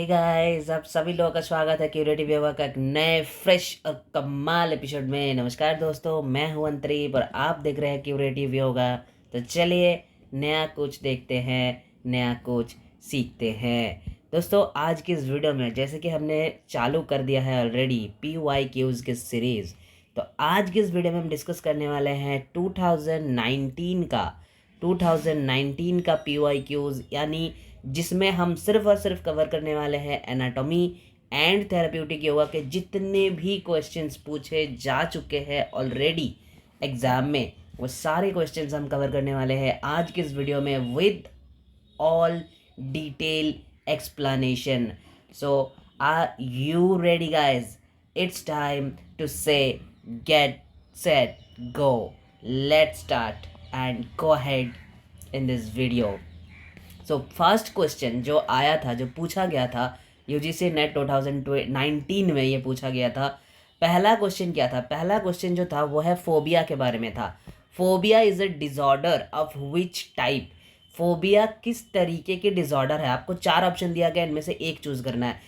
Guys, आप सभी लोगों का स्वागत है क्यूरेटिव योगा का एक नए फ्रेश और कमाल एपिसोड में। नमस्कार दोस्तों, मैं हूं अंतरीप और आप देख रहे हैं क्यूरेटिव योगा। तो चलिए नया कुछ देखते हैं, नया कुछ सीखते हैं। दोस्तों आज की इस वीडियो में जैसे कि हमने चालू कर दिया है ऑलरेडी PYQs की सीरीज़, तो आज की इस वीडियो में हम डिस्कस करने वाले हैं 2019 का PYQs, यानी जिसमें हम सिर्फ और सिर्फ कवर करने वाले हैं एनाटॉमी एंड थेराप्यूटिक योगा के जितने भी क्वेश्चंस पूछे जा चुके हैं ऑलरेडी एग्जाम में, वो सारे क्वेश्चंस हम कवर करने वाले हैं आज की इस वीडियो में with all detail explanation. So are you ready guys? It's time to say get set go. Let's start and go ahead in this video. So first question जो आया था, जो पूछा गया था UGC नेट 2019 में, ये पूछा गया था। पहला क्वेश्चन क्या था? पहला क्वेश्चन जो था वो है फोबिया के बारे में था। Phobia is a disorder of which type? Phobia किस तरीके के डिसऑर्डर है? आपको 4 ऑप्शन दिया गया, इनमें से एक चूज करना है।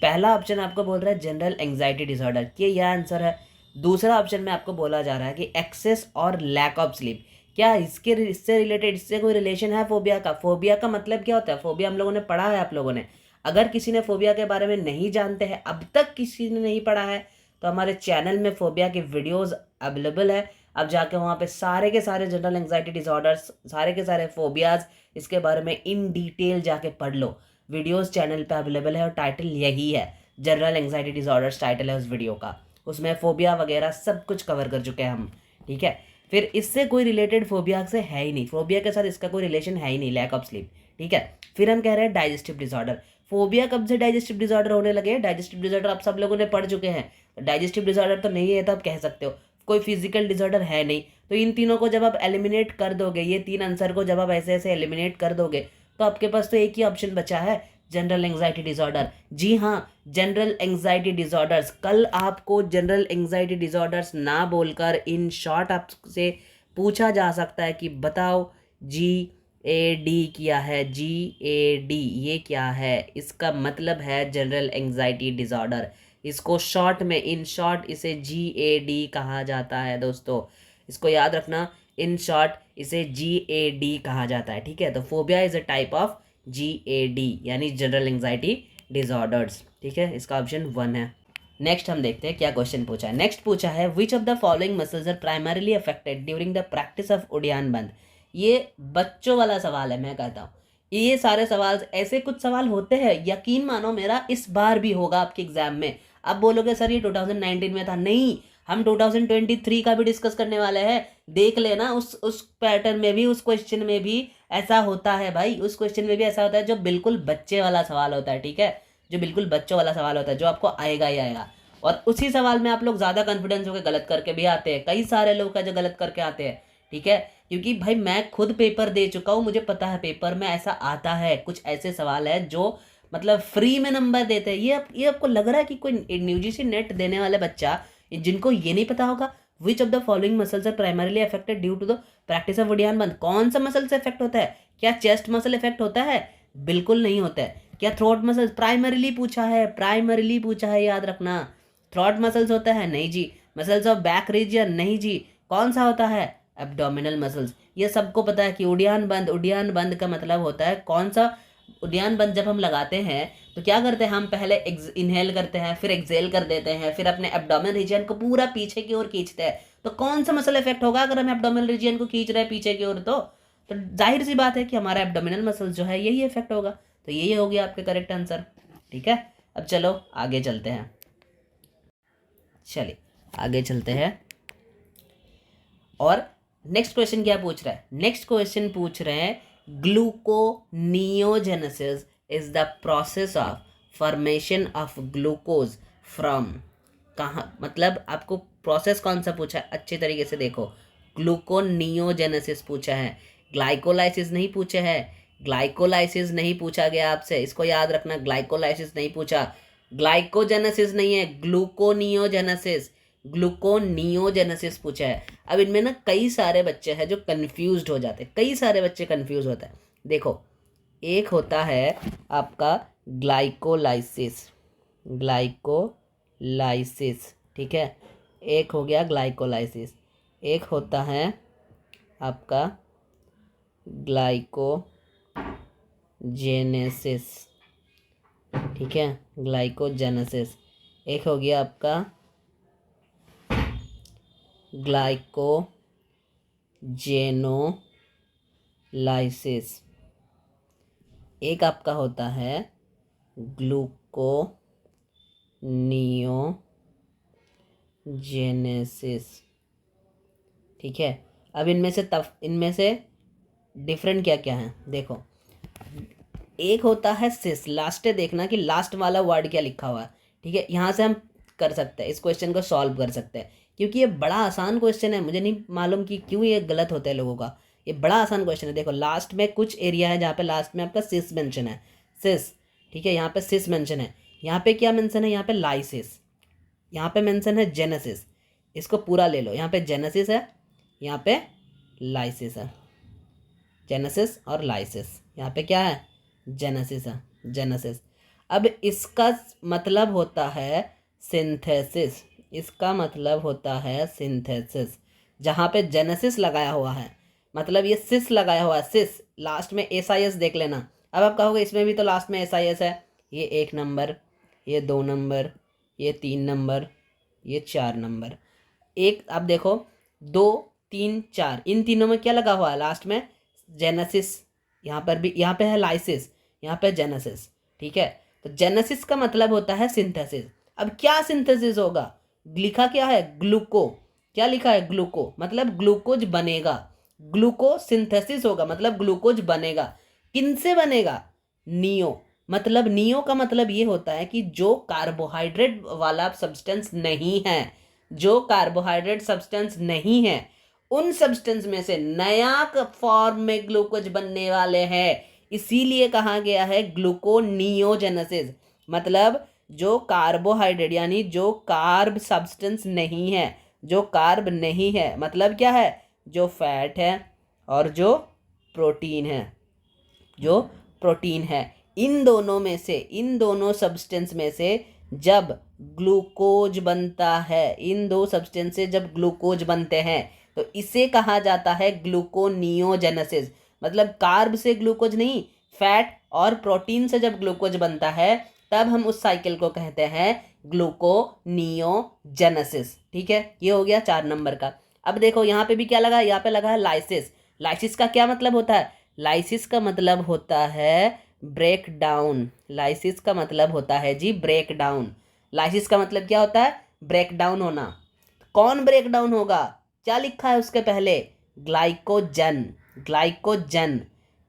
पहला ऑप्शन आपको बोल रहा है जनरल एंग्जाइटी डिसऑर्डर, कि यह आंसर है। दूसरा ऑप्शन में आपको बोला जा रहा है कि एक्सेस और लैक ऑफ स्लीप। क्या इससे रिलेटेड, इससे कोई रिलेशन है फोबिया का? फोबिया का मतलब क्या होता है? फोबिया हम लोगों ने पढ़ा है, आप लोगों ने। अगर किसी ने फोबिया के बारे में नहीं जानते हैं, अब तक किसी ने नहीं पढ़ा है, तो हमारे चैनल में फोबिया के वीडियोस अवेलेबल है। अब जाके वहाँ पे सारे के सारे जनरल एंग्जाइटी डिसऑर्डर्स, सारे के सारे फोबियाज, इसके बारे में इन डिटेल जाके पढ़ लो। वीडियोस चैनल पे अवेलेबल है और टाइटल यही है, जनरल एंग्जाइटी डिसऑर्डर्स टाइटल है उस वीडियो का। उसमें फोबिया वगैरह सब कुछ कवर कर चुके हैं हम, ठीक है। फिर इससे कोई रिलेटेड फोबिया से है ही नहीं, फोबिया के साथ इसका कोई रिलेशन है ही नहीं, लैक ऑफ स्लीप, ठीक है। फिर हम कह रहे हैं डाइजेस्टिव डिसऑर्डर। फोबिया कब से डाइजेस्टिव डिसऑर्डर होने लगे? डाइजेस्टिव डिसऑर्डर आप सब लोगों ने पढ़ चुके हैं। डाइजेस्टिव डिसऑर्डर तो नहीं है तो आप कह सकते हो कोई फिजिकल डिसऑर्डर है नहीं। तो इन तीनों को जब आप एलिमिनेट कर दोगे, ये 3 आंसर को जब आप ऐसे ऐसे एलिमिनेट कर दोगे, तो आपके पास तो एक ही ऑप्शन बचा है, जनरल एंग्जाइटी डिसऑर्डर। जी हाँ, जनरल एंग्जाइटी डिसऑर्डर्स। कल आपको जनरल एंग्जाइटी डिसऑर्डर्स ना बोलकर इन शॉर्ट आपसे पूछा जा सकता है कि बताओ GAD क्या है? GAD ये क्या है? इसका मतलब है जनरल एंग्जाइटी डिसऑर्डर। इसको शॉर्ट में, इन शॉर्ट इसे GAD कहा जाता है दोस्तों, इसको याद रखना। इन शॉर्ट इसे GAD कहा जाता है, ठीक है। तो phobia is a type of GAD, यानी जनरल एंग्जाइटी डिसऑर्डर्स, ठीक है। इसका ऑप्शन 1 है। नेक्स्ट हम देखते हैं क्या क्वेश्चन पूछा है। नेक्स्ट पूछा है which of the following muscles are primarily affected during the practice of uddiyana bandha. ये बच्चों वाला सवाल है, मैं कहता हूँ ये सारे सवाल, ऐसे कुछ सवाल होते हैं, यकीन मानो मेरा इस बार भी होगा आपके एग्जाम में। अब बोलोगे सर ये 2019 में था, नहीं, हम 2023 का भी डिस्कस करने वाले हैं। देख लेना उस पैटर्न में भी, उस क्वेश्चन में भी ऐसा होता है भाई। उस क्वेश्चन में भी ऐसा होता है जो बिल्कुल बच्चे वाला सवाल होता है, ठीक है, जो बिल्कुल बच्चों वाला सवाल होता है, जो आपको आएगा ही आएगा। और उसी सवाल में आप लोग ज़्यादा कॉन्फिडेंस होकर गलत करके भी आते हैं। कई सारे लोग का जो गलत करके आते हैं, ठीक है, क्योंकि भाई मैं खुद पेपर दे चुका हूँ, मुझे पता है पेपर में ऐसा आता है। कुछ ऐसे सवाल है जो मतलब फ्री में नंबर देते हैं। ये आपको लग रहा है कि कोई UGC नेट देने वाला बच्चा, जिनको ये नहीं पता होगा which of the following muscles are primarily affected due to the practice of uddiyana bandha. कौन सा मसल से इफेक्ट होता है? क्या चेस्ट मसल इफेक्ट होता है? बिल्कुल नहीं होता है। क्या थ्रोट मसल्स? प्राइमरीली पूछा है, प्राइमरीली पूछा है, याद रखना। थ्रोट मसल्स होता है? नहीं जी। Muscles of back region? नहीं जी। कौन सा होता है? Abdominal muscles. ये सबको पता है कि उड़ियान बंद का मतलब होता है कौन सा? उड़ियान बंद जब हम लगाते हैं तो क्या करते हैं, हम पहले इनहेल करते हैं, फिर एक्सेल कर देते हैं, फिर अपने एब्डोमिनल रीजन को पूरा पीछे की ओर खींचते हैं। तो कौन सा मसल इफेक्ट होगा अगर हम एब्डोमिनल रीजन को खींच रहे हैं पीछे की ओर? तो जाहिर सी बात है कि हमारा एब्डोमिनल मसल जो है यही इफेक्ट होगा। तो यही हो गया आपके करेक्ट आंसर, ठीक है। अब चलो आगे चलते हैं, चलिए आगे चलते हैं। और नेक्स्ट क्वेश्चन क्या पूछ रहा है? नेक्स्ट क्वेश्चन पूछ रहे हैं gluconeogenesis is the process of formation of glucose from. कहाँ, मतलब आपको प्रोसेस कौन सा पूछा है, अच्छे तरीके से देखो। ग्लूकोनियोजेनेसिस पूछा है, ग्लाइकोलाइसिस नहीं पूछे है। ग्लाइकोलाइसिस नहीं पूछा गया आपसे, इसको याद रखना। ग्लाइकोलाइसिस नहीं पूछा, ग्लाइकोजेनेसिस नहीं है, ग्लूकोनियोजेनेसिस, ग्लूकोनियोजेनेसिस पूछा है। अब इनमें ना कई सारे बच्चे हैं जो कंफ्यूज्ड हो जाते हैं, कई सारे बच्चे कंफ्यूज होते हैं। देखो एक होता है आपका ग्लाइकोलाइसिस, ग्लाइकोलाइसिस, ठीक है, एक हो गया ग्लाइकोलाइसिस। एक होता है आपका ग्लाइकोजेनेसिस, ठीक है, ग्लाइकोजेनेसिस। एक हो गया आपका ग्लाइकोजेनोलाइसिस। एक आपका होता है ग्लूकोनियोजेनेसिस, ठीक है। अब इनमें से डिफरेंट क्या क्या है देखो। एक होता है सिस, लास्ट है, देखना कि लास्ट वाला वर्ड क्या लिखा हुआ है, ठीक है। यहाँ से हम कर सकते हैं, इस क्वेश्चन को सॉल्व कर सकते हैं, क्योंकि ये बड़ा आसान क्वेश्चन है। मुझे नहीं मालूम कि क्यों ये गलत होता है लोगों का। ये बड़ा आसान क्वेश्चन है। देखो लास्ट में कुछ एरिया है जहाँ पे लास्ट में आपका सिस मेंशन है, सिस, ठीक है, यहाँ पे सिस मेंशन है। यहाँ पे क्या मेंशन है, यहाँ पे लाइसिस, यहाँ पे मेंशन है जेनेसिस। इसको पूरा ले लो, यहाँ पे जेनेसिस है, यहाँ पे लाइसिस है, जेनेसिस और लाइसिस। यहाँ पे क्या है, जेनेसिस है, जेनेसिस। अब इसका मतलब होता है सिंथेसिस, इसका मतलब होता है सिंथेसिस। जहाँ पे जेनेसिस लगाया हुआ है, मतलब ये सिस लगाया हुआ है, सिस, लास्ट में एस आई एस देख लेना। अब आप कहोगे इसमें भी तो लास्ट में एस आई एस है, ये 1 नंबर, ये 2 नंबर, ये 3 नंबर, ये 4 नंबर। एक आप देखो, 2 3 4, इन तीनों में क्या लगा हुआ है लास्ट में, जेनेसिस। यहाँ पर भी, यहाँ पे है लाइसिस, यहाँ पे जेनेसिस, ठीक है। तो जेनेसिस का मतलब होता है सिंथेसिस। अब क्या सिंथेसिस होगा, लिखा क्या है, ग्लूको, क्या लिखा है, ग्लूको, मतलब ग्लूकोज बनेगा। ग्लूको सिंथेसिस होगा, मतलब ग्लूकोज बनेगा। किनसे बनेगा, नियो, मतलब नियो का मतलब ये होता है कि जो कार्बोहाइड्रेट वाला सब्सटेंस नहीं है, जो कार्बोहाइड्रेट सब्सटेंस नहीं है, उन सब्सटेंस में से नया फॉर्म में ग्लूकोज बनने वाले हैं। इसीलिए कहा गया है ग्लूकोनियोजेनेसिस, मतलब जो कार्बोहाइड्रेट यानी जो कार्ब सब्सटेंस नहीं है, जो कार्ब नहीं है, मतलब क्या है, जो फैट है और जो प्रोटीन है, जो प्रोटीन है, इन दोनों में से, इन दोनों सब्सटेंस में से जब ग्लूकोज बनता है, इन दो सब्सटेंस से जब ग्लूकोज बनते हैं, तो इसे कहा जाता है ग्लूकोनियोजेनेसिस। मतलब कार्ब से ग्लूकोज नहीं, फैट और प्रोटीन से जब ग्लूकोज बनता है, तब हम उस साइकिल को कहते हैं ग्लूकोनियोजेनेसिस, ठीक है। ये हो गया 4 नंबर का। अब देखो यहाँ पे भी क्या लगा है, यहाँ पे लगा है लाइसिस। लाइसिस का क्या मतलब होता है, लाइसिस का मतलब होता है ब्रेक डाउन। लाइसिस का मतलब होता है जी ब्रेक डाउन। लाइसिस का मतलब क्या होता है, ब्रेक डाउन होना। कौन ब्रेक डाउन होगा, क्या लिखा है उसके पहले, glycogen, glycogen,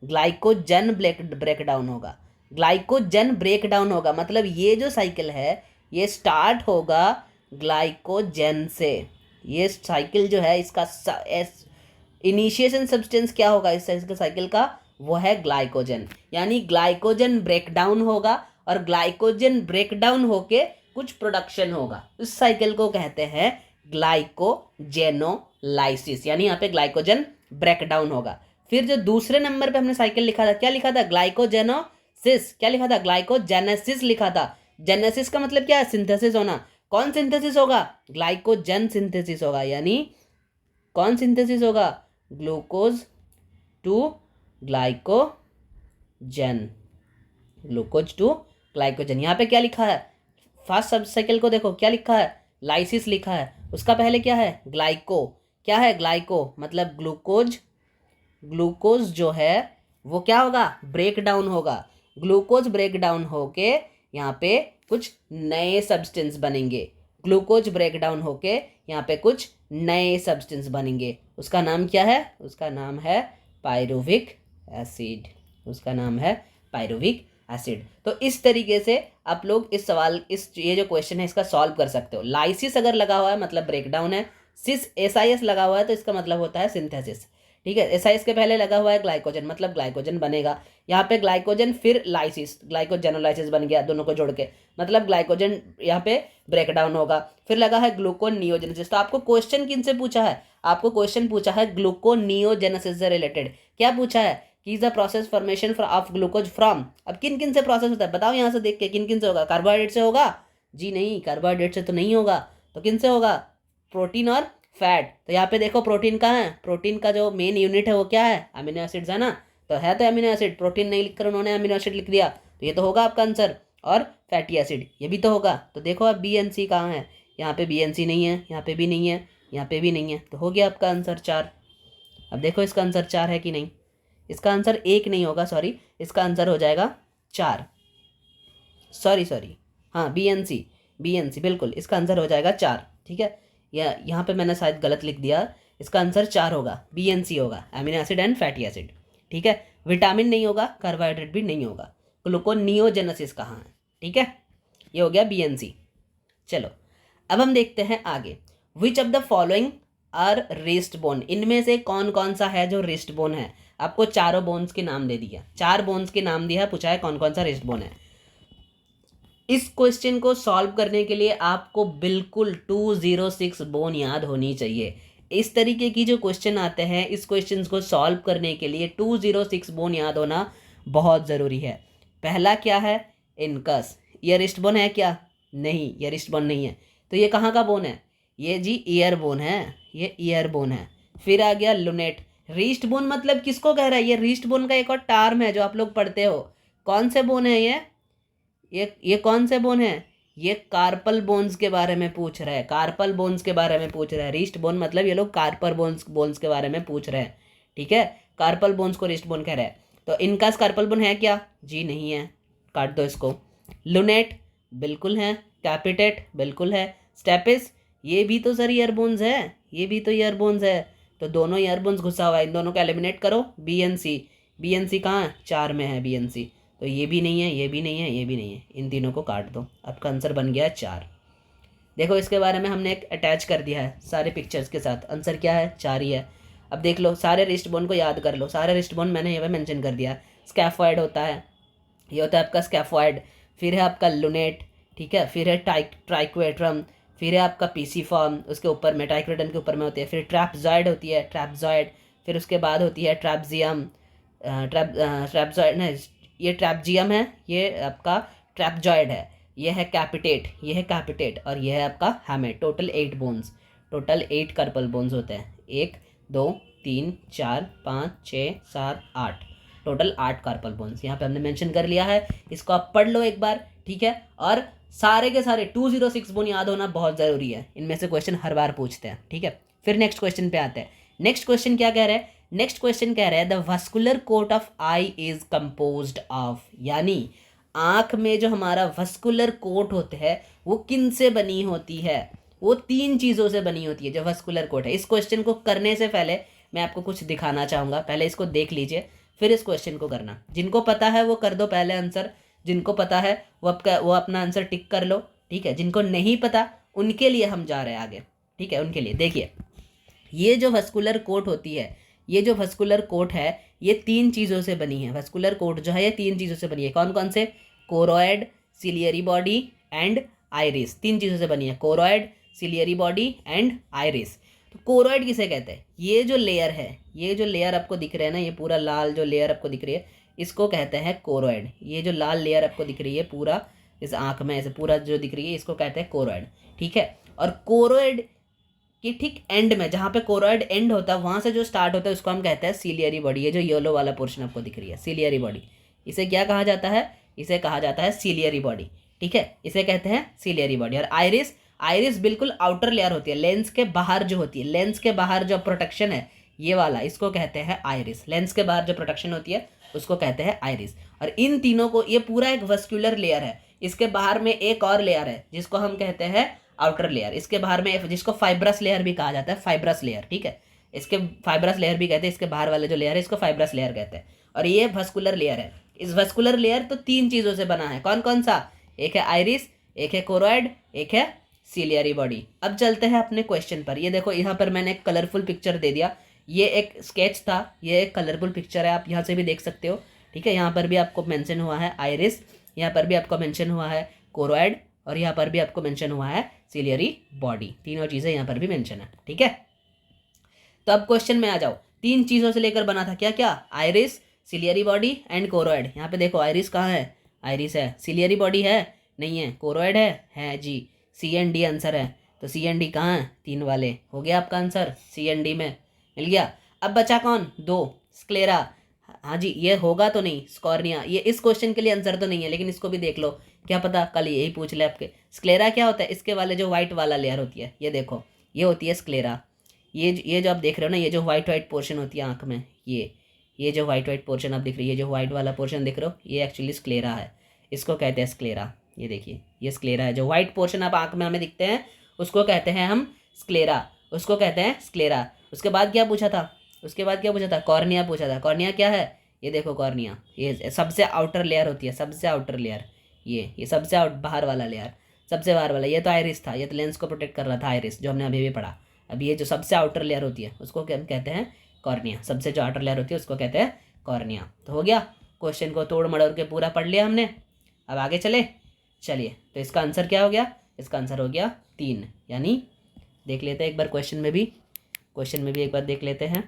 glycogen break down होगा, ग्लाइकोजन ब्रेक डाउन होगा। मतलब ये जो साइकिल है ये स्टार्ट होगा ग्लाइकोजन से। ये साइकिल जो है इसका इनिशिएशन सब्सटेंस क्या होगा इस साइकिल का, वो है ग्लाइकोजन। यानी ग्लाइकोजन ब्रेकडाउन होगा और ग्लाइकोजन ब्रेकडाउन होके कुछ प्रोडक्शन होगा। इस साइकिल को कहते हैं ग्लाइकोजेनोलाइसिस, यानी यहाँ पे ग्लाइकोजन ब्रेकडाउन होगा। फिर जो दूसरे नंबर पे हमने साइकिल लिखा था, क्या लिखा था, ग्लाइकोजेनोसिस, क्या लिखा था, ग्लाइकोजेनेसिस लिखा था। जेनेसिस का मतलब क्या है, सिंथेसिस होना। कौन सिंथेसिस होगा, ग्लाइकोजन सिंथेसिस होगा। यानी कौन सिंथेसिस होगा, glucose to glycogen, glucose to glycogen. यहाँ पे क्या लिखा है, फर्स्ट सब साइकिल को देखो क्या लिखा है, लाइसिस लिखा है। उसका पहले क्या है, ग्लाइको, क्या है, ग्लाइको, मतलब ग्लूकोज। ग्लूकोज जो है वो क्या होगा, ब्रेक डाउन होगा। ग्लूकोज ब्रेक डाउन होके यहाँ पे कुछ नए सब्सटेंस बनेंगे। ग्लूकोज ब्रेक डाउन होके यहाँ पे कुछ नए सब्सटेंस बनेंगे। उसका नाम क्या है, उसका नाम है पायरुविक एसिड, उसका नाम है पायरुविक एसिड। तो इस तरीके से आप लोग इस सवाल, इस ये जो क्वेश्चन है इसका सॉल्व कर सकते हो। लाइसिस अगर लगा हुआ है मतलब ब्रेकडाउन है, सिस SIS लगा हुआ है तो इसका मतलब होता है सिंथेसिस, ठीक है। SIS के पहले लगा हुआ है ग्लाइकोजन, मतलब ग्लाइकोजन बनेगा। यहाँ पे ग्लाइकोजन फिर लाइसिस, ग्लाइकोजेनोलाइसिस बन गया दोनों को जोड़ के, मतलब ग्लाइकोजन यहाँ पे ब्रेकडाउन होगा। फिर लगा है ग्लूकोनियोजेनेसिस। तो आपको क्वेश्चन किन से पूछा है, आपको क्वेश्चन पूछा है ग्लूकोनियोजेनेसिस से रिलेटेड। क्या पूछा है, कि the process formation of glucose from, अब किन किन से प्रोसेस होता है बताओ यहाँ से देख के, किन किन से होगा? कार्बोहाइड्रेट से होगा? जी नहीं, कार्बोहाइड्रेट से तो नहीं होगा, तो किन से होगा? प्रोटीन और फैट। तो यहाँ पे देखो प्रोटीन कहाँ है, प्रोटीन का जो मेन यूनिट है वो क्या है? अमीनो एसिड्स है ना, तो है तो अमीनो एसिड, प्रोटीन नहीं लिखकर उन्होंने अमीनो एसिड लिख दिया, तो ये तो होगा आपका आंसर। और फैटी एसिड ये भी तो होगा। तो देखो अब बी एन सी कहाँ है, यहाँ पे बी एन सी नहीं है, यहाँ पे भी नहीं है, यहाँ पे भी नहीं है, तो हो गया आपका आंसर 4। अब देखो इसका आंसर 4 है कि नहीं, इसका आंसर 1 नहीं होगा, सॉरी, इसका आंसर हो जाएगा 4, सॉरी, हाँ बी एन सी बिल्कुल, इसका आंसर हो जाएगा 4, ठीक है। या यहाँ पे मैंने शायद गलत लिख दिया, इसका आंसर 4 होगा, बी एन सी होगा, amino acid and fatty acid, ठीक है। विटामिन नहीं होगा, कार्बोहाइड्रेट भी नहीं होगा। ग्लूकोनियोजेनेसिस कहाँ है, ठीक है, ये हो गया बी एन सी। चलो अब हम देखते हैं आगे, which of the following are wrist bone, इनमें से कौन कौन सा है जो रिस्ट बोन है? आपको चारों बोन्स के नाम दे दिया, 4 बोन्स के नाम दिया, पूछा है कौन कौन सा रिस्ट बोन है। इस क्वेश्चन को सॉल्व करने के लिए आपको बिल्कुल 206 बोन याद होनी चाहिए। इस तरीके की जो क्वेश्चन आते हैं, इस क्वेश्चन को सॉल्व करने के लिए 206 बोन याद होना बहुत ज़रूरी है। पहला क्या है? इनकस, ये रिस्ट बोन है क्या? नहीं, ये रिस्ट बोन नहीं है। तो ये कहाँ का बोन है? ये जी ईयर बोन है, ये ईयर बोन है। फिर आ गया लुनेट। रिस्ट बोन मतलब किसको कह रहा है? ये रिस्ट बोन का एक और टर्म है जो आप लोग पढ़ते हो। कौन से बोन है ये कौन से बोन है? ये कार्पल बोन्स के बारे में पूछ रहा है, कार्पल बोन्स के बारे में पूछ रहा है। रिस्ट बोन मतलब ये लोग कार्पल बोन्स के बारे में पूछ रहे हैं, ठीक है। कार्पल बोन्स को रिस्ट बोन कह रहे हैं। तो इनका कार्पल बोन है क्या? जी नहीं है, काट दो इसको। लुनेट बिल्कुल है, कैपिटेट बिल्कुल है, स्टेपिस ये भी तो सर ईयर बोन्स है, ये भी तो ईयर बोन्स है। तो दोनों ईयर बोन्स घुसा हुआ है, इन दोनों को एलिमिनेट करो। बी एन सी कहाँ? 4 में है बी एन सी, तो ये भी नहीं है, ये भी नहीं है, ये भी नहीं है, इन तीनों को काट दो, आपका आंसर बन गया 4। देखो इसके बारे में हमने एक अटैच कर दिया है सारे पिक्चर्स के साथ, आंसर क्या है? 4 ही है। अब देख लो, सारे रिस्ट बोन को याद कर लो, सारे रिस्ट बोन मैंने यहाँ पे मेंशन कर दिया। स्कैफॉइड होता है, ये होता है आपका स्कैफॉइड। फिर है आपका लुनेट, ठीक है। फिर है ट्राइक्वेट्रम, फिर है आपका पीसीफॉर्म, उसके ऊपर में ट्राइक्वेट्रम के ऊपर में होती है। फिर ट्रैपजॉइड होती है, ट्रैपजॉइड। फिर उसके बाद होती है ट्रैपजियम, ट्रैपजॉइड नहीं, ये ट्रैपजियम है, ये आपका ट्रैपजॉइड है। ये है कैपिटेट, ये है कैपिटेट, और ये है आपका हैमेट। Total 8 bones, total 8 carpal bones होते हैं। 1 2 3 4 5 6 7 8, टोटल 8 कार्पल बोन्स यहाँ पे हमने मेंशन कर लिया है। इसको आप पढ़ लो एक बार, ठीक है। और सारे के सारे 206 बोन याद होना बहुत ज़रूरी है, इनमें से क्वेश्चन हर बार पूछते हैं, ठीक है। फिर नेक्स्ट क्वेश्चन पे आते हैं। नेक्स्ट क्वेश्चन क्या कह रहे हैं? नेक्स्ट क्वेश्चन कह रहे हैं the vascular coat of eye is composed of, यानी आँख में जो हमारा वस्कुलर कोट होते हैं वो किन से बनी होती है? वो 3 चीज़ों से बनी होती है जो वस्कुलर कोट है। इस क्वेश्चन को करने से पहले मैं आपको कुछ दिखाना चाहूँगा, पहले इसको देख लीजिए फिर इस क्वेश्चन को करना। जिनको पता है वो कर दो पहले आंसर, जिनको पता है वो अपना आंसर टिक कर लो, ठीक है। जिनको नहीं पता उनके लिए हम जा रहे हैं आगे, ठीक है। उनके लिए देखिए, ये जो वस्कुलर कोट होती है, ये जो वस्कुलर कोट है ये 3 चीज़ों से बनी है। वस्कुलर कोट जो है ये 3 चीज़ों से बनी है। कौन कौन से? Choroid, ciliary body and iris, 3 चीज़ों से बनी है। Choroid, ciliary body and iris. तो कोरोइड किसे कहते हैं? ये जो लेयर है, ये जो लेयर आपको दिख रहा है ना, ये पूरा लाल जो लेयर आपको दिख रही है, इसको कहते हैं कोरोइड। ये जो लाल लेयर आपको दिख रही है पूरा इस आँख में ऐसे पूरा जो दिख रही है, इसको कहते हैं कोरोइड, ठीक है। और कोरोइड कि ठीक एंड में, जहाँ पे कोरोइड एंड होता है वहाँ से जो स्टार्ट होता है उसको हम कहते हैं सिलियरी बॉडी। ये जो येलो वाला पोर्शन आपको दिख रही है सिलियरी बॉडी, इसे क्या कहा जाता है? इसे कहा जाता है सिलियरी बॉडी, ठीक है। इसे कहते हैं सिलियरी बॉडी। और आइरिस, आइरिस बिल्कुल आउटर लेयर होती है, लेंस के बाहर जो होती है, लेंस के बाहर जो प्रोटेक्शन है ये वाला, इसको कहते हैं आइरिस। लेंस के बाहर जो प्रोटेक्शन होती है उसको कहते हैं आइरिस। और इन तीनों को, ये पूरा एक वस्कुलर लेयर है, इसके बाहर में एक और लेयर है जिसको हम कहते हैं आउटर लेयर। इसके बाहर में, जिसको फाइब्रस लेयर भी कहा जाता है, फाइब्रस लेयर, ठीक है। इसके फाइब्रस लेयर भी कहते हैं, इसके बाहर वाले जो लेयर है इसको फाइब्रस लेयर कहते हैं। और ये वस्कुलर लेयर है। इस वस्कुलर लेयर तो 3 चीज़ों से बना है। कौन कौन सा? एक है आइरिस, एक है कोरोइड, एक है सिलियरी बॉडी। अब चलते हैं अपने क्वेश्चन पर। ये देखो यहाँ पर मैंने एक कलरफुल पिक्चर दे दिया, ये एक स्केच था, ये एक कलरफुल पिक्चर है, आप यहाँ से भी देख सकते हो, ठीक है। यहाँ पर भी आपको मेंशन हुआ है आइरिस, यहाँ पर भी आपको मेंशन हुआ है कोरोइड, और यहाँ पर भी आपको मेंशन हुआ है सिलियरी बॉडी। तीनों चीज़ें यहाँ पर भी मेंशन है, ठीक है। तो अब क्वेश्चन में आ जाओ। 3 चीज़ों से लेकर बना था, क्या क्या? Iris, ciliary body and choroid. यहाँ पे देखो आइरिस कहाँ है, आइरिस है। सिलियरी बॉडी है, नहीं है। कोरोइड है जी। सी एंड डी आंसर है। तो सी एंड डी कहाँ है, 3 वाले। हो गया आपका आंसर, सी एंड डी में मिल गया। अब बचा कौन, 2, स्क्लेरा। हाँ जी, ये होगा तो नहीं, स्कॉर्निया। ये इस क्वेश्चन के लिए आंसर तो नहीं है, लेकिन इसको भी देख लो, क्या पता कल यही पूछ ले आपके। स्क्लेरा क्या होता है, इसके वाले जो व्हाइट वाला लेयर होती है, ये देखो, ये होती है स्क्लेरा। ये जो आप देख रहे हो ना, ये जो व्हाइट व्हाइट पोर्शन होती है आँख में, ये जो व्हाइट व्हाइट पोर्शन आप दिख रही है, ये जो व्हाइट वाला पोर्शन दिख रहे हो, ये एक्चुअली स्क्लेरा है। इसको कहते हैं स्क्लेरा। ये देखिए, ये स्क्लेरा है। जो व्हाइट पोर्शन आप आँख में हमें दिखते हैं, उसको कहते हैं हम स्क्लेरा, उसको कहते हैं स्क्लेरा। उसके बाद क्या पूछा था, उसके बाद क्या पूछा था, कॉर्निया पूछा था। कॉर्निया क्या है, ये देखो कॉर्निया, ये सबसे आउटर लेयर होती है, सबसे आउटर लेयर। ये सबसे बाहर वाला लेयर, सबसे बाहर वाला। ये तो आइरिस था, ये तो लेंस को प्रोटेक्ट कर रहा था, आइरिस, जो हमने अभी भी पढ़ा। अब ये जो सबसे आउटर लेयर होती है, उसको हम कहते हैं कॉर्निया। सबसे जो आउटर लेयर होती है, उसको कहते हैं कॉर्निया। तो हो गया, क्वेश्चन को तोड़ मड़ोड़ के पूरा पढ़ लिया हमने। अब आगे चले, चलिए। तो इसका आंसर क्या हो गया, इसका आंसर हो गया 3। यानी देख लेते हैं एक बार क्वेश्चन में भी, क्वेश्चन में भी एक बार देख लेते हैं।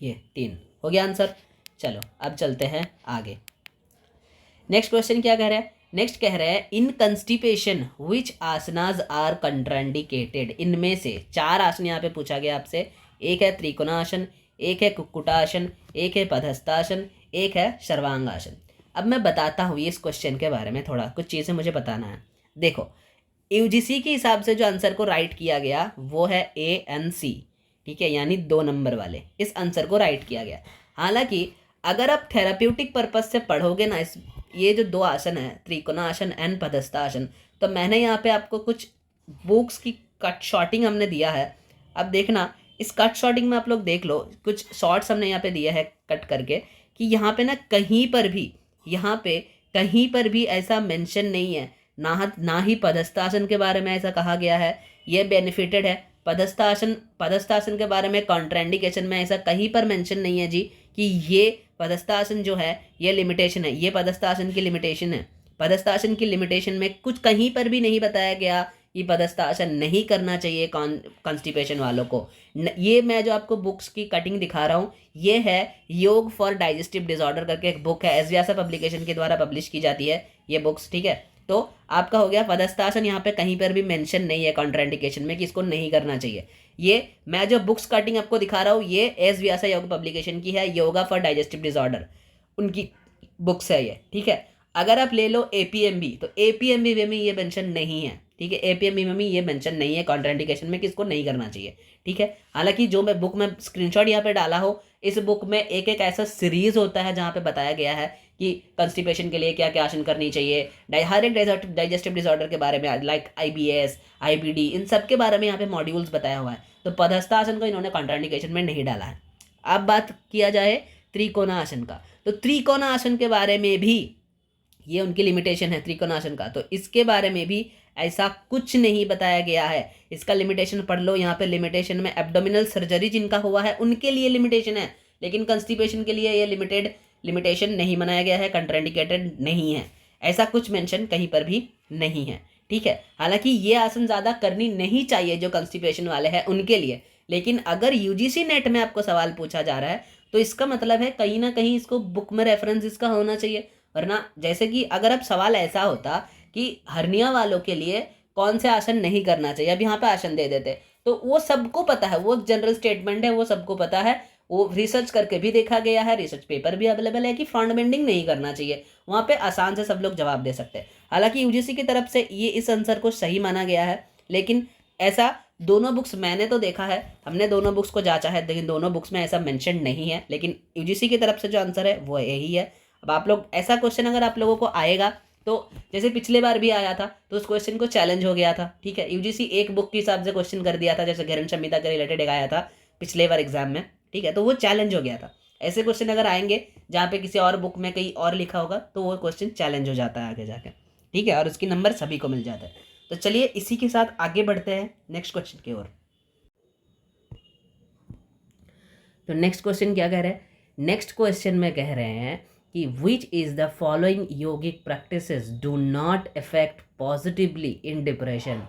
ये 3 हो गया आंसर। चलो अब चलते हैं आगे। नेक्स्ट क्वेश्चन क्या कह रहा है, नेक्स्ट कह रहा है in constipation which asanas are contraindicated. इनमें से 4 आसन यहाँ पे पूछा गया आपसे। एक है त्रिकोणासन, एक है कुक्कुटासन, एक है पदस्थासन, एक है सर्वांगासन। अब मैं बताता हूँ इस क्वेश्चन के बारे में, थोड़ा कुछ चीज़ें मुझे बताना है। देखो, यूजीसी के हिसाब से जो आंसर को राइट किया गया वो है ANC, ठीक है, यानी 2 नंबर वाले, इस आंसर को राइट किया गया। हालांकि अगर आप थेराप्यूटिक पर्पज से पढ़ोगे ना, इस ये जो 2 आसन है, त्रिकोणासन एंड पदस्थासन, तो मैंने यहाँ पे आपको कुछ बुक्स की कट शॉटिंग हमने दिया है। अब देखना, इस कट शॉटिंग में आप लोग देख लो, कुछ शॉर्ट्स हमने यहाँ पे दिया है कट करके, कि यहाँ पे ना कहीं पर भी, यहाँ पे कहीं पर भी ऐसा मेंशन नहीं है, ना ही पदस्थासन के बारे में ऐसा कहा गया है ये बेनिफिटेड है। पदस्थासन के बारे में कॉन्ट्राइंडिकेशन में ऐसा कहीं पर मेंशन नहीं है जी कि ये पदस्थासन जो है ये लिमिटेशन है, ये पदस्थासन की लिमिटेशन है। पदस्थासन की लिमिटेशन में कुछ कहीं पर भी नहीं बताया गया कि पदस्थासन नहीं करना चाहिए कॉन्स्टिपेशन वालों को। ये मैं जो आपको बुक्स की कटिंग दिखा रहा हूँ, ये है योग फॉर डाइजेस्टिव डिसऑर्डर करके एक बुक है, एस व्यासा पब्लिकेशन के द्वारा पब्लिश की जाती है ये बुक्स, ठीक है। तो आपका हो गया पदस्थासन, यहाँ पे कहीं पर भी मेंशन नहीं है कॉन्ट्राइंडिकेशन में कि इसको नहीं करना चाहिए। ये मैं जो बुक्स कटिंग आपको दिखा रहा हूँ, ये एस व्यासा योग पब्लिकेशन की है, योगा फॉर डाइजेस्टिव डिसऑर्डर, उनकी बुक्स है ये, ठीक है। अगर आप ले लो APMB, तो APMB में ये मेंशन नहीं है, ठीक है। APMB में ये मेंशन नहीं है कॉन्ट्राइंडिकेशन में कि इसको नहीं करना चाहिए, ठीक है। हालांकि जो मैं बुक में स्क्रीनशॉट यहाँ पे डाला हो, इस बुक में एक एक ऐसा सीरीज होता है जहाँ पे बताया गया है कि कंस्टिपेशन के लिए क्या क्या आसन करनी चाहिए, हर एक डाइजेस्टिव डिसऑर्डर के बारे में, लाइक IBS, IBD, इन सब के बारे में यहाँ पे मॉड्यूल्स बताया हुआ है। तो पदस्थासन को इन्होंने कॉन्ट्राइंडिकेशन में नहीं डाला है। अब बात किया जाए त्रिकोणासन का, तो त्रिकोणासन के बारे में भी ये उनकी लिमिटेशन है त्रिकोणासन का, तो इसके बारे में भी ऐसा कुछ नहीं बताया गया है। इसका लिमिटेशन पढ़ लो, यहाँ पे लिमिटेशन में एब्डोमिनल सर्जरी जिनका हुआ है उनके लिए लिमिटेशन है, लेकिन कंस्टिपेशन के लिए ये लिमिटेशन नहीं बनाया गया है, कंट्राइंडिकेटेड नहीं है, ऐसा कुछ मेंशन कहीं पर भी नहीं है, ठीक है। हालांकि ये आसन ज़्यादा करनी नहीं चाहिए जो कंस्टिपेशन वाले हैं उनके लिए, लेकिन अगर UGC नेट में आपको सवाल पूछा जा रहा है तो इसका मतलब है कहीं ना कहीं इसको बुक में रेफरेंस इसका होना चाहिए। वरना जैसे कि अगर अब सवाल ऐसा होता कि हर्निया वालों के लिए कौन से आसन नहीं करना चाहिए, अब यहाँ पे आसन दे देते, तो वो सबको पता है, वो जनरल स्टेटमेंट है, वो सबको पता है, वो रिसर्च करके भी देखा गया है, रिसर्च पेपर भी अवेलेबल है कि फ्रंट बेंडिंग नहीं करना चाहिए, वहाँ पे आसान से सब लोग जवाब दे सकते हैं। हालांकि UGC की तरफ से ये इस आंसर को सही माना गया है, लेकिन ऐसा दोनों बुक्स मैंने तो देखा है, हमने दोनों बुक्स को जांचा है, लेकिन दोनों बुक्स में ऐसा मेंशन नहीं है, लेकिन UGC की तरफ से जो आंसर है वो यही है। अब आप लोग ऐसा क्वेश्चन अगर आप लोगों को आएगा, तो जैसे पिछले बार भी आया था तो उस क्वेश्चन को चैलेंज हो गया था, ठीक है। UGC एक बुक के हिसाब से क्वेश्चन कर दिया था, जैसे घेरन संहिता के रिलेटेड एक आया था पिछले बार एग्जाम में, ठीक है, तो वो चैलेंज हो गया था। ऐसे क्वेश्चन अगर आएंगे जहाँ पे किसी और बुक में कहीं और लिखा होगा तो वो क्वेश्चन चैलेंज हो जाता है आगे जाके, ठीक है, और उसकी नंबर सभी को मिल जाता है। तो चलिए इसी के साथ आगे बढ़ते हैं नेक्स्ट क्वेश्चन की ओर। तो नेक्स्ट क्वेश्चन क्या कह रहे हैं, नेक्स्ट क्वेश्चन में कह रहे हैं कि which is the following yogic practices do not affect positively in depression.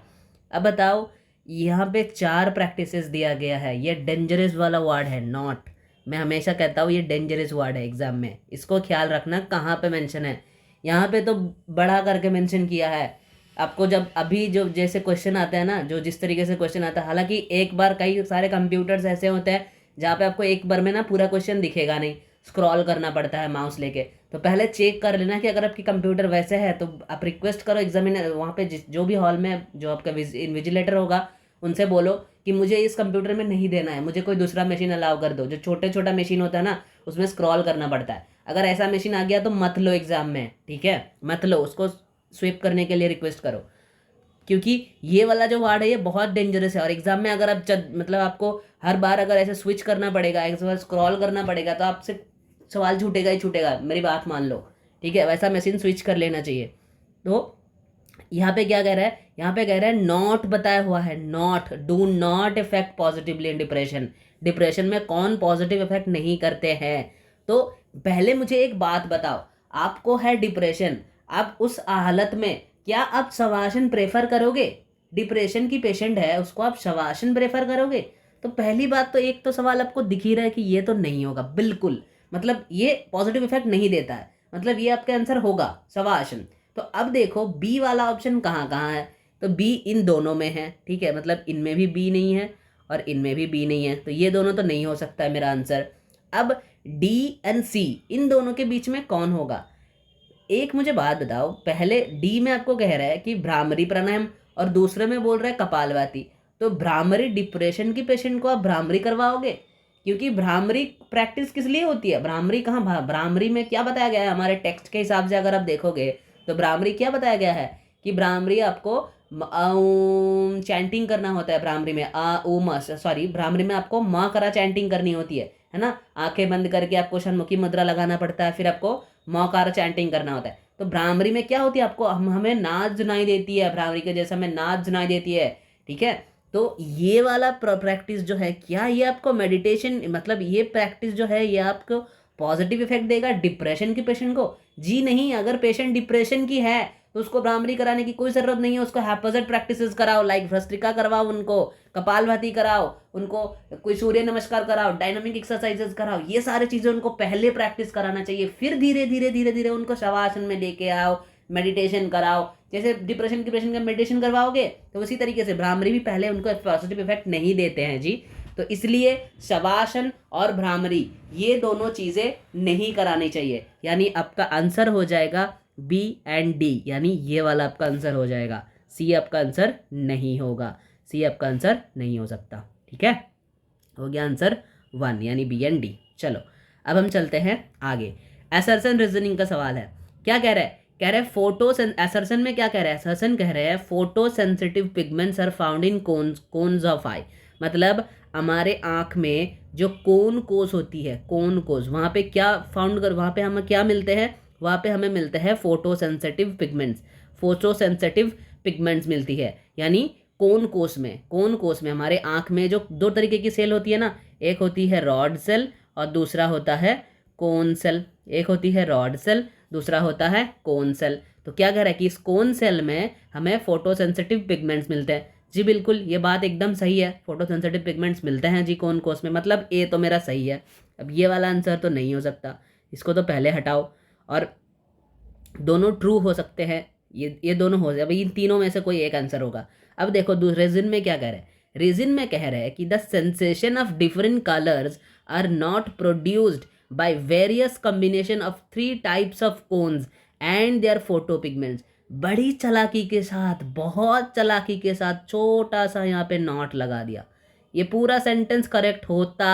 अब बताओ, यहाँ पे 4 प्रैक्टिसेस दिया गया है, ये डेंजरस वाला वर्ड है, नॉट, मैं हमेशा कहता हूँ ये डेंजरस वर्ड है एग्जाम में, इसको ख्याल रखना कहाँ पे मेंशन है। यहाँ पे तो बड़ा करके मेंशन किया है आपको। जब अभी जो जैसे क्वेश्चन आता है ना, जो जिस तरीके से क्वेश्चन आता है, हालांकि एक बार कई सारे कंप्यूटर्स ऐसे होते हैं जहाँ पे आपको एक बार में ना पूरा क्वेश्चन दिखेगा नहीं, स्क्रॉल करना पड़ता है माउस लेके। तो पहले चेक कर लेना कि अगर आपकी कंप्यूटर वैसे है तो आप रिक्वेस्ट करो एग्जामिनर वहाँ पे जो भी हॉल में जो आपका इन्विजिलेटर होगा उनसे बोलो कि मुझे इस कंप्यूटर में नहीं देना है, मुझे कोई दूसरा मशीन अलाउ कर दो। जो छोटे छोटा मशीन होता है ना उसमें स्क्रॉल करना पड़ता है, अगर ऐसा मशीन आ गया तो मत लो एग्जाम में, ठीक है, मत लो, उसको स्विप करने के लिए रिक्वेस्ट करो। क्योंकि ये वाला जो वर्ड है ये बहुत डेंजरस है, और एग्जाम में अगर आप मतलब आपको हर बार अगर ऐसे स्विच करना पड़ेगा, एक बार स्क्रॉल करना पड़ेगा, तो आपसे सवाल छूटेगा ही छूटेगा, मेरी बात मान लो, ठीक है। वैसा मशीन स्विच कर लेना चाहिए। तो यहाँ पे क्या कह रहा है, यहाँ पे कह रहा है नॉट बताया हुआ है, not, do not effect positively in depression. Depression में कौन पॉजिटिव इफेक्ट नहीं करते हैं। तो पहले मुझे एक बात बताओ, आपको है डिप्रेशन, आप उस हालत में क्या आप शवासन प्रेफर करोगे? डिप्रेशन की पेशेंट है उसको आप शवासन प्रेफर करोगे? तो पहली बात तो एक तो सवाल आपको दिख ही रहा है कि ये तो नहीं होगा बिल्कुल, मतलब ये पॉजिटिव इफेक्ट नहीं देता है, मतलब ये आपका आंसर होगा शवासन। तो अब देखो बी वाला ऑप्शन कहाँ कहाँ है, तो बी इन दोनों में है, ठीक है, मतलब इनमें भी बी नहीं है और इनमें भी बी नहीं है, तो ये दोनों तो नहीं हो सकता है मेरा आंसर। अब डी एंड सी इन दोनों के बीच में कौन होगा? एक मुझे बात बताओ, पहले डी में आपको कह रहा है कि भ्रामरी प्राणायाम और दूसरे में बोल रहा है कपालभाति, तो भ्रामरी डिप्रेशन की पेशेंट को आप भ्रामरी करवाओगे? क्योंकि भ्रामरी प्रैक्टिस किस लिए होती है, भ्रामरी कहाँ, भ्रामरी में क्या बताया गया है हमारे टेक्स्ट के हिसाब से अगर आप देखोगे तो भ्रामरी क्या बताया गया है कि भ्रामरी आपको चैंटिंग करना होता है। भ्रामरी में सॉरी भ्रामरी में आपको माँ करा चैंटिंग करनी होती है ना, आंखें बंद करके आपको षण्मुखी मुद्रा लगाना पड़ता है, फिर आपको मौकार चैंटिंग करना होता है। तो भ्रामरी में क्या होती है, आपको हमें नाच सुनाई देती है, भ्रामरी के जैसे हमें नाच सुनाई देती है, ठीक है। तो ये वाला प्रैक्टिस जो है, क्या ये आपको मेडिटेशन, मतलब ये प्रैक्टिस जो है ये आपको पॉजिटिव इफेक्ट देगा डिप्रेशन के पेशेंट को? जी नहीं। अगर पेशेंट डिप्रेशन की है तो उसको भ्रामरी कराने की कोई ज़रूरत नहीं है, उसको हैपोजेट प्रैक्टिसेस कराओ, लाइक भस्त्रिका करवाओ, उनको कपालभाति कराओ, उनको कोई सूर्य नमस्कार कराओ, डायनामिक एक्सरसाइजेस कराओ, ये सारी चीज़ें उनको पहले प्रैक्टिस कराना चाहिए, फिर धीरे धीरे धीरे धीरे उनको शवासन में लेके आओ, मेडिटेशन कराओ। जैसे डिप्रेशन की पेशेंट का मेडिटेशन करवाओगे तो उसी तरीके से भ्रामरी भी पहले उनको पॉजिटिव इफेक्ट नहीं देते हैं जी। तो इसलिए शवासन और भ्रामरी ये दोनों चीज़ें नहीं करानी चाहिए, यानी आपका आंसर हो जाएगा बी एंड डी, यानी ये वाला आपका आंसर हो जाएगा। सी आपका आंसर नहीं होगा, सी आपका आंसर नहीं हो सकता, ठीक है। हो गया आंसर 1, यानी बी एंड डी। चलो अब हम चलते हैं आगे। असर्शन रीजनिंग का सवाल है, क्या कह रहा है, कह रहे हैं फोटो असर्शन में क्या कह रहा है, असर्शन कह रहे हैं photo sensitive pigments are found in cones of eye. मतलब हमारे आँख में जो कोन कोस होती है, कोन कोस, वहाँ पे क्या फाउंड कर, वहाँ पे हमें क्या मिलते हैं, वहाँ पे हमें मिलते हैं photo sensitive pigments, photo sensitive pigments मिलती है। यानी कोन कोस में हमारे आँख में जो दो तरीके की सेल होती है ना, एक होती है रॉड सेल और दूसरा होता है कोन सेल। एक होती है रॉड सेल, दूसरा होता है कोन सेल। तो क्या कह रहा है कि इस कोन सेल में हमें फोटो सेंसिटिव पिगमेंट्स मिलते हैं। जी बिल्कुल, ये बात एकदम सही है, फोटो सेंसिटिव पिगमेंट्स मिलते हैं जी कोन कोस में, मतलब ए तो मेरा सही है। अब ये वाला आंसर तो नहीं हो सकता, इसको तो पहले हटाओ, और दोनों ट्रू हो सकते हैं, ये दोनों हो जाए, अभी इन तीनों में से कोई एक आंसर होगा। अब देखो रीजन में क्या कह रहे हैं, रीजन में कह रहे हैं कि the sensation of different colours are not produced by various combination of 3 types of cones and their photo pigments. बड़ी चालाकी के साथ, बहुत चालाकी के साथ छोटा सा यहाँ पे नॉट लगा दिया। ये पूरा सेंटेंस करेक्ट होता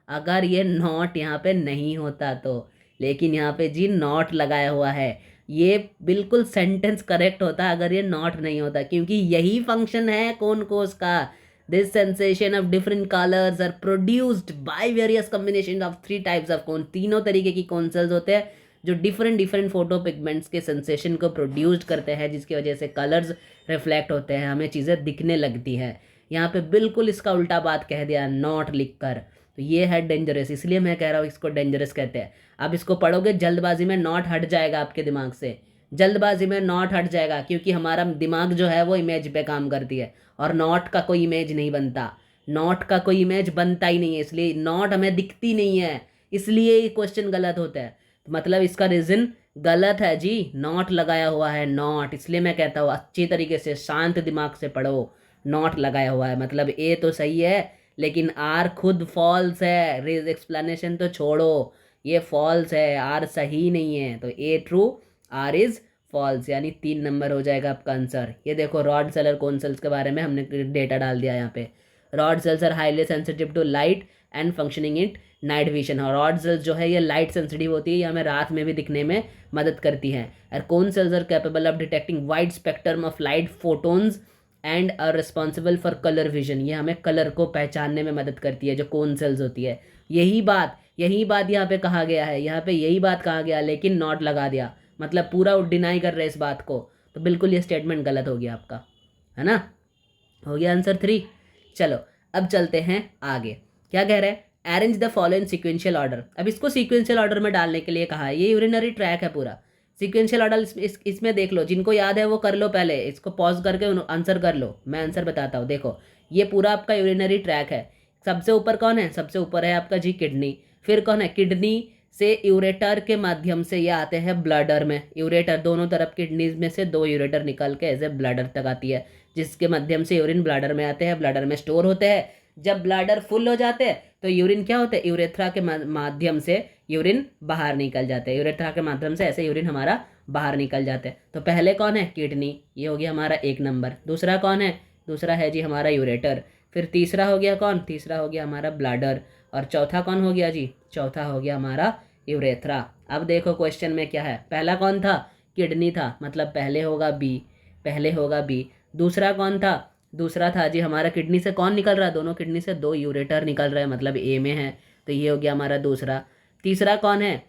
अगर ये नॉट यहाँ पे नहीं होता तो, लेकिन यहाँ पे जी नॉट लगाया हुआ है। ये बिल्कुल सेंटेंस करेक्ट होता अगर ये नॉट नहीं होता, क्योंकि यही फंक्शन है कोन कोस का। This sensation of different colours are produced by various combination of 3 types of cone. तीनों तरीके की कोन सेल्स होते हैं जो डिफरेंट फोटो पिगमेंट्स के सेंसेशन को प्रोड्यूस्ड करते हैं, जिसकी वजह से कलर्स रिफ्लेक्ट होते हैं, हमें चीज़ें दिखने लगती हैं। यहाँ पे बिल्कुल इसका उल्टा बात कह दिया नॉट लिख कर, तो ये है डेंजरस, इसलिए मैं कह रहा हूँ इसको डेंजरस कहते हैं। अब इसको पढ़ोगे जल्दबाजी में नॉट हट जाएगा आपके दिमाग से, जल्दबाजी में नॉट हट जाएगा, क्योंकि हमारा दिमाग जो है वो इमेज पे काम करती है और नॉट का कोई इमेज नहीं बनता। नॉट का कोई इमेज बनता ही नहीं है, इसलिए नॉट हमें दिखती नहीं है, इसलिए ये क्वेश्चन गलत होता है। तो मतलब इसका रीजन गलत है जी, नॉट लगाया हुआ है नॉट, इसलिए मैं कहता हूँ अच्छी तरीके से शांत दिमाग से पढ़ो, नॉट लगाया हुआ है, मतलब ए तो सही है लेकिन आर खुद फॉल्स है, रेज एक्सप्लेनेशन तो छोड़ो, ये फॉल्स है, आर सही नहीं है, तो ए ट्रू आर इज फॉल्स, यानी 3 नंबर हो जाएगा आपका आंसर। ये देखो रॉड सेलर कौन सेल्स के बारे में हमने डेटा डाल दिया यहाँ पे, rod cells are highly sensitive to light and functioning in night vision, और रॉड सेल्स जो है ये लाइट सेंसिटिव होती है, ये हमें रात में भी दिखने में मदद करती हैं। और cone cells are capable of detecting wide spectrum of light photons and are responsible for colour vision, ये हमें कलर को पहचानने में मदद करती है जो कोन सेल्स होती है। यही बात यहाँ पे कहा गया है, यहाँ पे यही बात कहा गया लेकिन नॉट लगा दिया, मतलब पूरा डिनाई कर रहे हैं इस बात को, तो बिल्कुल ये स्टेटमेंट गलत हो गया आपका, है ना। हो गया आंसर 3। चलो अब चलते हैं आगे, क्या कह रहे हैं, arrange the following sequential order. अब इसको सीक्वेंशियल ऑर्डर में डालने के लिए कहा है, ये यूरिनरी ट्रैक है पूरा, सीक्वेंशियल ऑर्डर इसमें देख लो, जिनको याद है वो कर लो, पहले इसको पॉज करके आंसर कर लो, मैं आंसर बताता हूँ। देखो ये पूरा आपका यूरिनरी ट्रैक है, सबसे ऊपर कौन है, सबसे ऊपर है आपका जी किडनी, फिर कौन है, किडनी से यूरेटर के माध्यम से ये आते हैं ब्लडर में, यूरेटर दोनों तरफ किडनीज में से 2 यूरेटर निकल के ऐसे ब्लडर तक आती है, जिसके माध्यम से यूरिन ब्लडर में आते हैं, ब्लडर में स्टोर होते हैं। जब ब्लडर फुल हो जाते हैं तो यूरिन क्या होता है, यूरेथ्रा के माध्यम से यूरिन बाहर निकल जाते हैं, यूरेथ्रा के माध्यम से ऐसे यूरिन हमारा बाहर निकल जाते हैं। तो पहले कौन है, किडनी, ये हो गया हमारा 1 नंबर। दूसरा कौन है, दूसरा है जी हमारा यूरेटर। फिर तीसरा हो गया कौन, तीसरा हो गया हमारा ब्लडर। और चौथा कौन हो गया जी, चौथा हो गया हमारा यूरेथ्रा। अब देखो क्वेश्चन में क्या है, पहला कौन था, किडनी था, मतलब पहले होगा बी, पहले होगा बी। दूसरा कौन था, दूसरा था जी हमारा किडनी से कौन निकल रहा है, दोनों किडनी से 2 यूरेटर निकल रहे हैं, मतलब ए में है, तो ये हो गया हमारा दूसरा। तीसरा कौन है,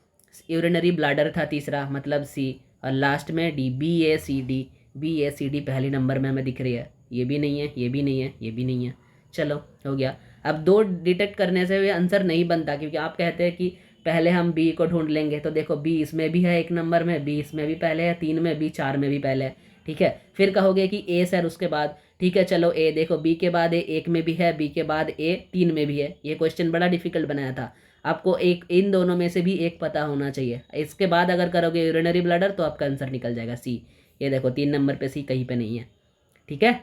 यूरिनरी ब्लैडर था तीसरा, मतलब सी। और लास्ट में डी, बी ए सी डी, बी ए सी डी पहले नंबर में हमें दिख रही है, ये भी नहीं है, ये भी नहीं है, ये भी नहीं है। चलो हो गया। अब 2 डिटेक्ट करने से भी आंसर नहीं बनता, क्योंकि आप कहते हैं कि पहले हम बी को ढूंढ लेंगे, तो देखो बी इसमें भी है 1 नंबर में, बी इसमें भी पहले है, 3 में, बी 4 में भी पहले है, ठीक है। फिर कहोगे कि ए सर उसके बाद, ठीक है चलो ए, देखो बी के बाद ए 1 में भी है, बी के बाद ए 3 में भी है। ये क्वेश्चन बड़ा डिफिकल्ट बनाया था, आपको एक इन दोनों में से भी एक पता होना चाहिए। इसके बाद अगर करोगे यूरिनरी ब्लडर तो आपका आंसर निकल जाएगा सी। ये देखो 3 नंबर पे सी कहीं पे नहीं है, ठीक है।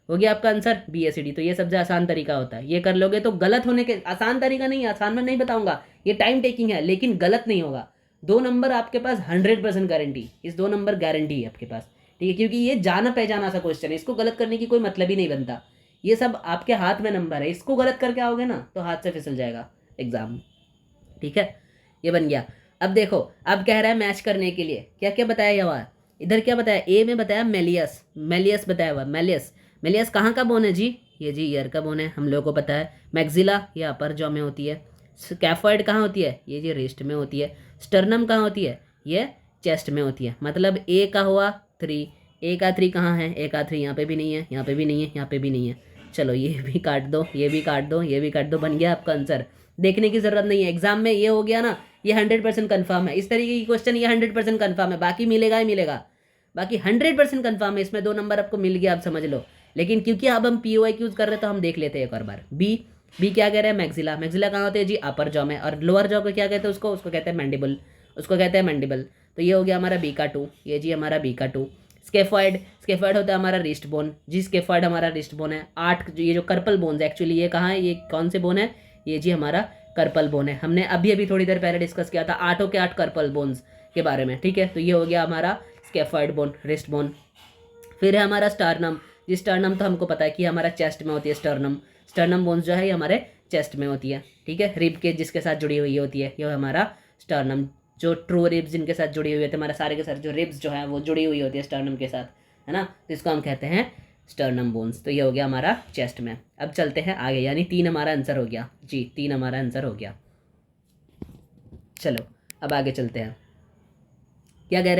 हो गया आपका answer B S C D. तो ये सबसे आसान तरीका होता है, ये कर लोगे तो गलत होने के, आसान तरीका नहीं, आसान में नहीं बताऊंगा, ये टाइम टेकिंग है, लेकिन गलत नहीं होगा। 2 नंबर आपके पास 100% गारंटी, इस 2 नंबर गारंटी है आपके पास, ठीक है, क्योंकि ये जाना पहचाना सा क्वेश्चन है, इसको गलत करने की कोई मतलब ही नहीं बनता। ये सब आपके हाथ में नंबर है, इसको गलत करके आओगे ना तो हाथ से फिसल जाएगा एग्जाम में, ठीक है। ये बन गया। अब देखो, अब कह रहा है मैच करने के लिए क्या क्या बताया हुआ है, इधर क्या बताया, ए में बताया मेलियस, मेलियस बताया हुआ, मेलियस, मेलियस कहाँ का बोन है जी, ये जी ईयर का बोन है, हम लोगों को पता है। मैक्सिला ये अपर जॉ में होती है। स्कैफॉइड कहाँ होती है, ये जी रिस्ट में होती है। स्टर्नम कहाँ होती है, ये चेस्ट में होती है। मतलब ए का हुआ 3, ए का 3 कहाँ है, ए का 3 यहाँ पे भी नहीं है, यहाँ पे भी नहीं है, यहाँ पे भी नहीं है। चलो ये भी काट दो, ये भी काट दो, ये भी काट दो, बन गया आपका आंसर। देखने की ज़रूरत नहीं है, एग्जाम में ये हो गया ना, ये 100% कन्फर्म है। इस तरीके की क्वेश्चन ये 100% कन्फर्म है, बाकी मिलेगा ही मिलेगा, बाकी 100% कन्फर्म है। इसमें 2 नंबर आपको मिल गया, आप समझ लो। लेकिन क्योंकि अब हम POIQ कर रहे हैं तो हम देख लेते हैं एक और बार। बी क्या कह रहे हैं, मैक्सिला, मैक्सिला कहाँ होते हैं जी, अपर जॉ में। और लोअर जॉ को क्या कहते हैं, उसको कहते हैं मैंडिबल, उसको कहते हैं मैंडिबल। तो ये हो गया हमारा बी का 2, ये जी हमारा बी का 2। स्केफॉइड, स्केफॉइड होता है हमारा रिस्ट बोन जी, स्केफॉइड हमारा रिस्ट बोन है। 8 ये जो कर्पल बोन्स है, एक्चुअली ये कहाँ है, ये कौन से बोन है, ये जी हमारा कर्पल बोन है। हमने अभी थोड़ी देर पहले डिस्कस किया था 8 के 8 कर्पल बोन्स के बारे में, ठीक है। तो ये हो गया हमारा स्केफॉइड बोन, रिस्ट बोन। फिर है हमारा स्टर्नम, जिस स्टर्नम तो हमको पता है कि हमारा चेस्ट में होती है। स्टर्नम, स्टर्नम बोन्स जो है ये हमारे चेस्ट में होती है, ठीक है। रिब के जिसके साथ जुड़ी हुई होती है, ये हमारा स्टर्नम। जो ट्रू रिब्स जिनके साथ जुड़ी हुई होती है, हमारे सारे के सारे जो रिब्स जो है वो जुड़ी हुई होती है स्टर्नम के साथ, है ना। तो इसको हम कहते हैं स्टर्नम बोन्स। तो ये हो गया हमारा चेस्ट में। अब चलते हैं आगे, यानी 3 हमारा आंसर हो गया जी, 3 हमारा आंसर हो गया। चलो अब आगे चलते हैं, क्या कह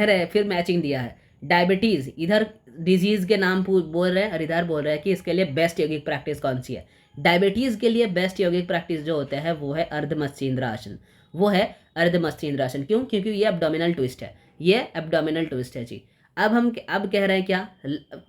रहे हैं फिर मैचिंग दिया है। डायबिटीज़, इधर डिजीज़ के नाम बोल रहे हैं और इधर बोल रहे हैं कि इसके लिए बेस्ट यौगिक प्रैक्टिस कौन सी है। डायबिटीज़ के लिए बेस्ट यौगिक प्रैक्टिस जो होता है वो है अर्धमत्स्येंद्रासन, वो है अर्धमत्स्येंद्रासन। क्यों, क्योंकि ये एब्डोमिनल ट्विस्ट है, ये एब्डोमिनल ट्विस्ट है जी। अब कह रहे हैं क्या,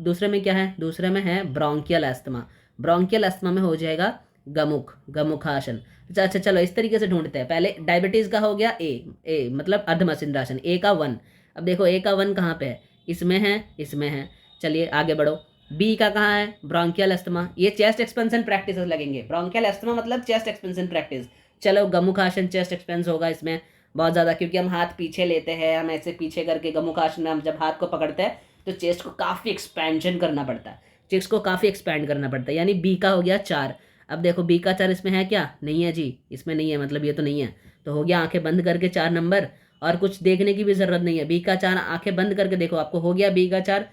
दूसरे में क्या है, दूसरे में है ब्रोंकियल एस्थमा। ब्रोंकियल अस्थमा में हो जाएगा गमुख, गमुखासन। अच्छा चलो इस तरीके से ढूंढते हैं। पहले डायबिटीज़ का हो गया ए मतलब अर्धमसिंद्रासन, ए का 1। अब देखो ए का 1 कहाँ पे है, इसमें है, इसमें है। चलिए आगे बढ़ो। बी का कहाँ है, ब्रोंकियल अस्थमा। ये चेस्ट एक्सपेंशन प्रैक्टिस लगेंगे। ब्रोंकियल अस्थमा मतलब चेस्ट एक्सपेंशन प्रैक्टिस। चलो गमुखासन चेस्ट एक्सपेंस होगा इसमें बहुत ज़्यादा, क्योंकि हम हाथ पीछे लेते हैं, हम ऐसे पीछे करके गमुखासन में हम जब हाथ को पकड़ते हैं तो चेस्ट को काफ़ी एक्सपेंशन करना पड़ता है, चेस्ट को काफ़ी एक्सपैंड करना पड़ता है। यानी बी का हो गया 4। अब देखो बी का 4 इसमें है क्या, नहीं है जी, इसमें नहीं है, मतलब ये तो नहीं है। तो हो गया आंखें बंद करके 4 नंबर, और कुछ देखने की भी ज़रूरत नहीं है। बी का 4 आंखें बंद करके देखो, आपको हो गया बी का 4,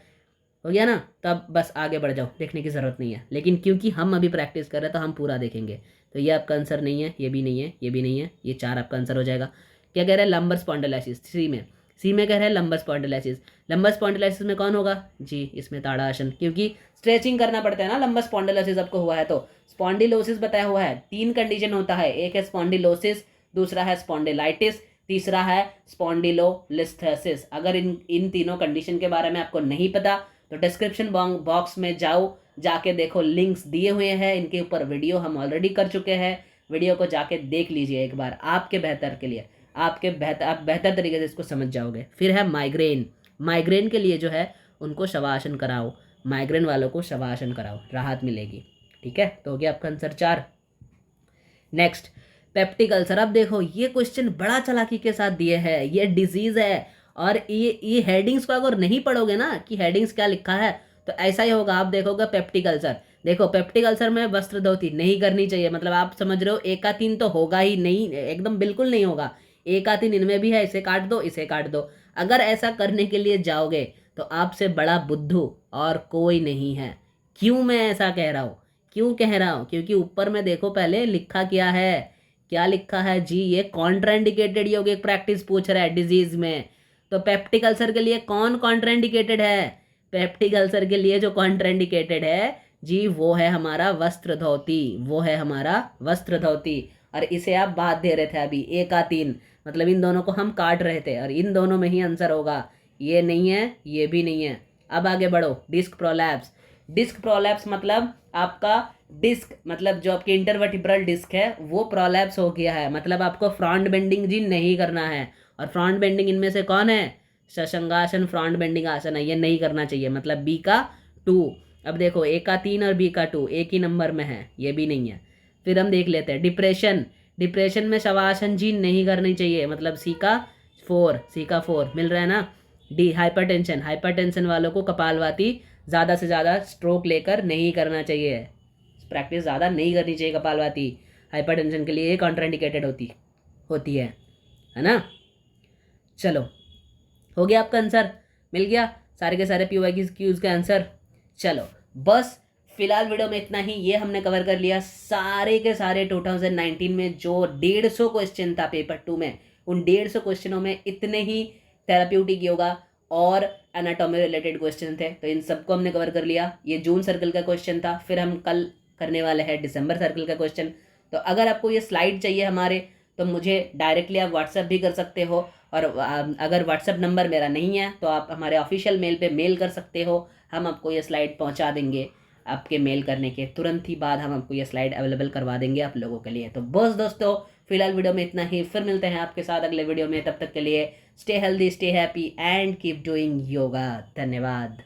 हो गया ना, तब बस आगे बढ़ जाओ, देखने की ज़रूरत नहीं है। लेकिन क्योंकि हम अभी प्रैक्टिस कर रहे हैं तो हम पूरा देखेंगे। तो ये आपका आंसर नहीं है, ये भी नहीं है, ये भी नहीं है, ये 4 आपका आंसर हो जाएगा। क्या कह रहे हैं, लंबर स्पॉन्डिलोसिस। सी में कह रहे हैं लंबर स्पॉन्डिलोसिस। लंबर स्पॉन्डिलोसिस में कौन होगा जी, इसमें ताड़ासन, क्योंकि स्ट्रेचिंग करना पड़ता है ना। लंबर स्पॉन्डिलोसिस आपको हुआ है तो स्पॉन्डिलोसिस बताया हुआ है। 3 कंडीशन होता है, एक है स्पॉन्डिलोसिस, दूसरा है स्पॉन्डिलाइटिस, तीसरा है स्पॉन्डिलोलिस्थेसिस। अगर इन तीनों कंडीशन के बारे में आपको नहीं पता तो डिस्क्रिप्शन बॉक्स में जाओ, जाके देखो, लिंक्स दिए हुए हैं, इनके ऊपर वीडियो हम ऑलरेडी कर चुके हैं। वीडियो को जाके देख लीजिए एक बार, आपके बेहतर के लिए, आप बेहतर तरीके से इसको समझ जाओगे। फिर है माइग्रेन। माइग्रेन के लिए जो है उनको शवासन कराओ, माइग्रेन वालों को शवासन कराओ, राहत मिलेगी। ठीक है, तो हो गया आपका आंसर 4। Next peptic ulcer. अब देखो ये क्वेश्चन बड़ा चालाकी के साथ दिए है, ये डिजीज है, और ये हेडिंग्स को अगर नहीं पढ़ोगे ना कि हेडिंग्स क्या लिखा है तो ऐसा ही होगा। आप देखोगे पेप्टिक अल्सर, देखो पेप्टिक अल्सर में वस्त्र धोती नहीं करनी चाहिए, मतलब आप समझ रहे हो 1 का 3 तो होगा ही नहीं, एकदम बिल्कुल नहीं होगा। 1 का 3 इनमें भी है, इसे काट दो, इसे काट दो। अगर ऐसा करने के लिए जाओगे तो आपसे बड़ा बुद्धू और कोई नहीं है। क्यों मैं ऐसा कह रहा हूँ, क्यों कह रहा हूँ, क्योंकि ऊपर में देखो पहले लिखा क्या है, क्या लिखा है जी, ये कॉन्ट्राइंडिकेटेड यौगिक प्रैक्टिस पूछ रहा है डिजीज में। तो पेप्टिक अल्सर के लिए कौन कॉन्ट्राइंडिकेटेड है, पेप्टिक अल्सर के लिए जो कॉन्ट्राइंडिकेटेड है जी वो है हमारा वस्त्र धोती, वो है हमारा वस्त्र धोती। और इसे आप बात दे रहे थे अभी 1 का 3, मतलब इन दोनों को हम काट रहे थे और इन दोनों में ही आंसर होगा। ये नहीं है, ये भी नहीं है। अब आगे बढ़ो। Disc prolapse. डिस्क प्रोलैप्स मतलब आपका डिस्क, मतलब जो आपकी इंटरवर्टिब्रल डिस्क है वो प्रोलैप्स हो गया है, मतलब आपको फ्रंट बेंडिंग जी नहीं करना है। और फ्रंट बेंडिंग इनमें से कौन है, शशंगासन फ्रंट बेंडिंग आसन है, ये नहीं करना चाहिए, मतलब बी का 2। अब देखो ए का 3 और बी का 2 एक ही नंबर में है, ये भी नहीं है। फिर हम देख लेते हैं डिप्रेशन। डिप्रेशन में शवासन जी नहीं करनी चाहिए, मतलब सी का 4 मिल रहा है ना। D hypertension. हाइपरटेंशन वालों को कपालभाति ज़्यादा से ज़्यादा स्ट्रोक लेकर नहीं करना चाहिए, प्रैक्टिस ज़्यादा नहीं करनी चाहिए कपालभाति, हाइपरटेंशन के लिए ये कॉन्ट्राइंडिकेटेड होती है ना। चलो हो गया आपका आंसर, मिल गया सारे के सारे PYQs का आंसर। चलो बस फिलहाल वीडियो में इतना ही, ये हमने कवर कर लिया सारे के सारे 2019 में जो 150 क्वेश्चन था पेपर 2 में, उन 150 क्वेश्चनों में इतने ही थेराप्यूटिक योगा और एनाटॉमी रिलेटेड क्वेश्चन थे, तो इन सबको हमने कवर कर लिया। ये जून सर्कल का क्वेश्चन था, फिर हम कल करने वाले हैं दिसंबर सर्कल का क्वेश्चन। तो अगर आपको ये स्लाइड चाहिए हमारे तो मुझे डायरेक्टली आप व्हाट्सएप भी कर सकते हो, और अगर व्हाट्सएप नंबर मेरा नहीं है तो आप हमारे ऑफिशियल मेल पे मेल कर सकते हो, हम आपको ये स्लाइड पहुंचा देंगे। आपके मेल करने के तुरंत ही बाद हम आपको ये स्लाइड अवेलेबल करवा देंगे आप लोगों के लिए। तो बस दोस्तों फिलहाल वीडियो में इतना ही, फिर मिलते हैं आपके साथ अगले वीडियो में। तब तक के लिए stay healthy, stay happy and keep doing yoga. धन्यवाद।